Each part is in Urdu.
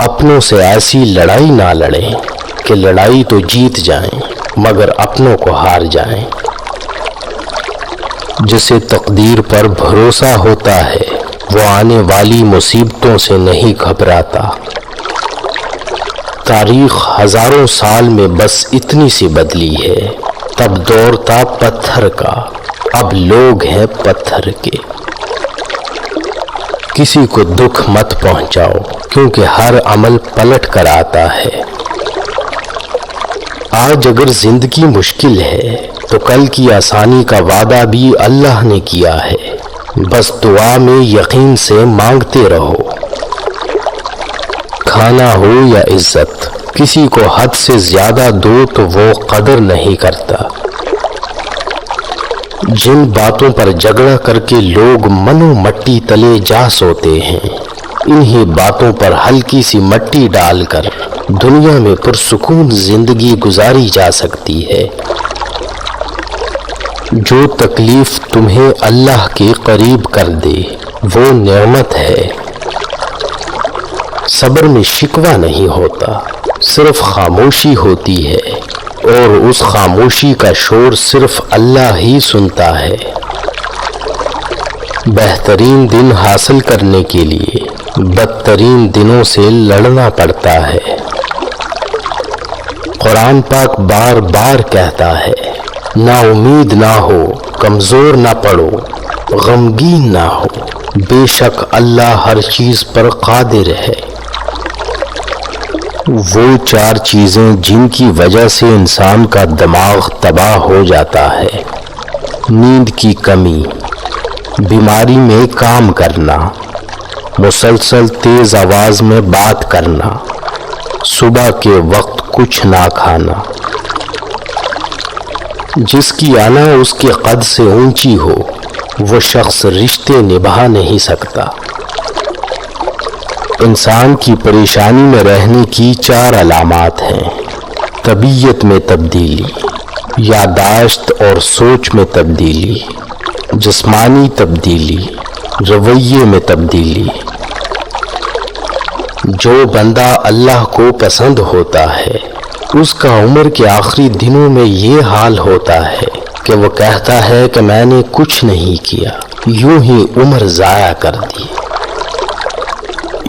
اپنوں سے ایسی لڑائی نہ لڑیں کہ لڑائی تو جیت جائیں مگر اپنوں کو ہار جائیں۔ جسے تقدیر پر بھروسہ ہوتا ہے وہ آنے والی مصیبتوں سے نہیں گھبراتا۔ تاریخ ہزاروں سال میں بس اتنی سی بدلی ہے، تب دور تھا پتھر کا، اب لوگ ہیں پتھر کے۔ کسی کو دکھ مت پہنچاؤ کیونکہ ہر عمل پلٹ کر آتا ہے۔ آج اگر زندگی مشکل ہے تو کل کی آسانی کا وعدہ بھی اللہ نے کیا ہے، بس دعا میں یقین سے مانگتے رہو۔ کھانا ہو یا عزت، کسی کو حد سے زیادہ دو تو وہ قدر نہیں کرتا۔ جن باتوں پر جھگڑا کر کے لوگ منو مٹی تلے جا سوتے ہیں، انہی باتوں پر ہلکی سی مٹی ڈال کر دنیا میں پرسکون زندگی گزاری جا سکتی ہے۔ جو تکلیف تمہیں اللہ کے قریب کر دے وہ نعمت ہے۔ صبر میں شکوہ نہیں ہوتا، صرف خاموشی ہوتی ہے، اور اس خاموشی کا شور صرف اللہ ہی سنتا ہے۔ بہترین دن حاصل کرنے کے لیے بدترین دنوں سے لڑنا پڑتا ہے۔ قرآن پاک بار بار کہتا ہے، نا امید نہ ہو، کمزور نہ پڑو، غمگین نہ ہو، بے شک اللہ ہر چیز پر قادر ہے۔ وہ چار چیزیں جن کی وجہ سے انسان کا دماغ تباہ ہو جاتا ہے: نیند کی کمی، بیماری میں کام کرنا، مسلسل تیز آواز میں بات کرنا، صبح کے وقت کچھ نہ کھانا۔ جس کی آنا اس کے قد سے اونچی ہو وہ شخص رشتے نبھا نہیں سکتا۔ انسان کی پریشانی میں رہنے کی چار علامات ہیں: طبیعت میں تبدیلی، یادداشت اور سوچ میں تبدیلی، جسمانی تبدیلی، رویے میں تبدیلی۔ جو بندہ اللہ کو پسند ہوتا ہے اس کا عمر کے آخری دنوں میں یہ حال ہوتا ہے کہ وہ کہتا ہے کہ میں نے کچھ نہیں کیا، یوں ہی عمر ضائع کر دی۔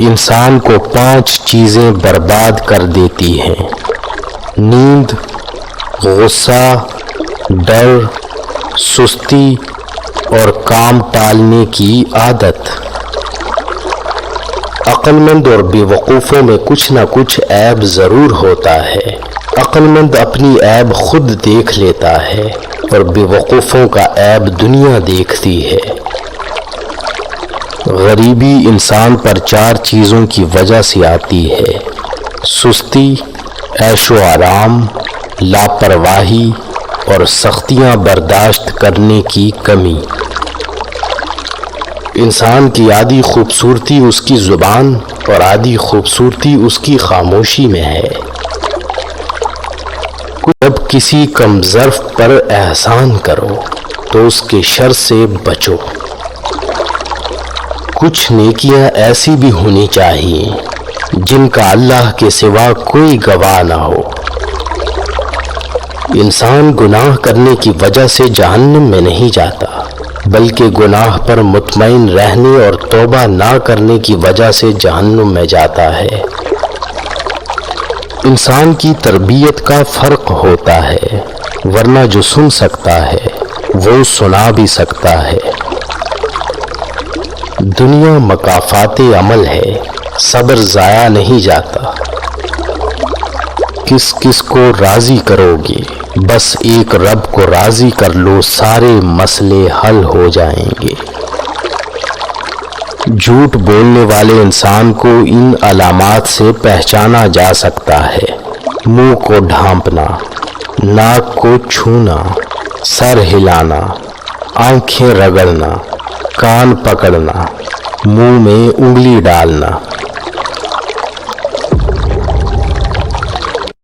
انسان کو 5 چیزیں برباد کر دیتی ہیں: نیند، غصہ، ڈر، سستی اور کام ٹالنے کی عادت۔ عقل مند اور بے وقوفوں میں کچھ نہ کچھ عیب ضرور ہوتا ہے۔ عقل مند اپنی عیب خود دیکھ لیتا ہے اور بے وقوفوں کا عیب دنیا دیکھتی ہے۔ غریبی انسان پر 4 چیزوں کی وجہ سے آتی ہے: سستی، عیش و آرام، لاپرواہی اور سختیاں برداشت کرنے کی کمی۔ انسان کی آدھی خوبصورتی اس کی زبان اور آدھی خوبصورتی اس کی خاموشی میں ہے۔ جب کسی کم ظرف پر احسان کرو تو اس کے شر سے بچو۔ کچھ نیکیاں ایسی بھی ہونی چاہیے جن کا اللہ کے سوا کوئی گواہ نہ ہو۔ انسان گناہ کرنے کی وجہ سے جہنم میں نہیں جاتا، بلکہ گناہ پر مطمئن رہنے اور توبہ نہ کرنے کی وجہ سے جہنم میں جاتا ہے۔ انسان کی تربیت کا فرق ہوتا ہے، ورنہ جو سن سکتا ہے وہ سنا بھی سکتا ہے۔ دنیا مکافات عمل ہے، صبر ضائع نہیں جاتا۔ کس کس کو راضی کرو گے؟ بس ایک رب کو راضی کر لو، سارے مسئلے حل ہو جائیں گے۔ جھوٹ بولنے والے انسان کو ان علامات سے پہچانا جا سکتا ہے: منہ کو ڈھانپنا، ناک کو چھونا، سر ہلانا، آنکھیں رگڑنا، کان پکڑنا، منہ میں انگلی ڈالنا۔